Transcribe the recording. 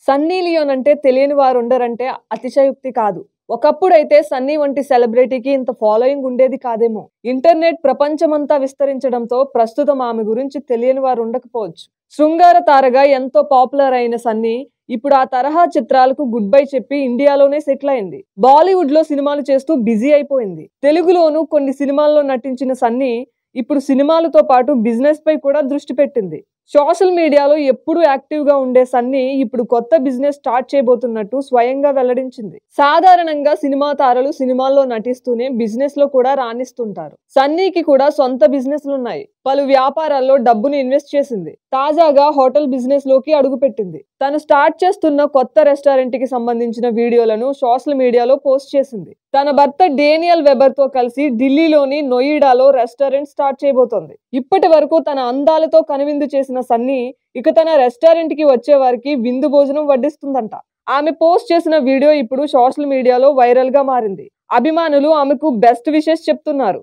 Sunny Leone అంటే తెలియని వారు ఉండరంటే అతిశయోక్తి కాదు. ఒకప్పుడైతే సన్నీ వంటి సెలబ్రిటీకి ఇంత ఫాలోయింగ్ ఉండేది కాదేమో. ఇంటర్నెట్ ప్రపంచమంతా విస్తరించడంతో ప్రస్తుతం ఆమె గురించి తెలియని వారు ఉండకపోవచ్చు. శృంగార తారగా ఎంతో పాపులర్ అయిన సన్నీ ఇప్పుడు ఆ తరహా చిత్రాలకు గుడ్ బై చెప్పి ఇండియాలోనే సెటిల్ అయింది. బాలీవుడ్ లో సినిమాలు చేస్తూ బిజీ అయిపోయింది. తెలుగులోనూ కొన్ని సినిమాల్లో నటించిన సన్నీ ఇప్పుడు సినిమాలతో పాటు బిజినెస్ పై కూడా దృష్టి పెట్టింది. సోషల్ మీడియాలో ఎప్పుడూ యాక్టివ్ గా ఉండే సన్నీ ఇప్పుడు కొత్త బిజినెస్ స్టార్ట్ చేయబోతున్నట్టు స్వయంగా వెల్లడించింది. సాధారణంగా సినిమా తారలు సినిమాల్లో నటిస్తూనే బిజినెస్ లో కూడా రాణిస్తుంటారు. సన్నీకి కూడా సొంత బిజినెస్లు ఉన్నాయి. పలు వ్యాపారాల్లో డబ్బుని ఇన్వెస్ట్ చేసింది. తాజాగా హోటల్ బిజినెస్ లోకి అడుగుపెట్టింది. తను స్టార్ట్ చేస్తున్న కొత్త రెస్టారెంట్ కి సంబంధించిన వీడియోలను సోషల్ మీడియాలో పోస్ట్ చేసింది. తన భర్త డేనియల్ వెబర్ తో కలిసి ఢిల్లీలోని నోయిడాలో రెస్టారెంట్ స్టార్ట్ చేయబోతోంది. ఇప్పటి వరకు తన అందాలతో కనువిందు చేసిన సన్నీ ఇక తన రెస్టారెంట్ కి వచ్చే వారికి విందు భోజనం వడ్డిస్తుందంట. ఆమె పోస్ట్ చేసిన వీడియో ఇప్పుడు సోషల్ మీడియాలో వైరల్ గా మారింది. అభిమానులు ఆమెకు బెస్ట్ విషెస్ చెప్తున్నారు.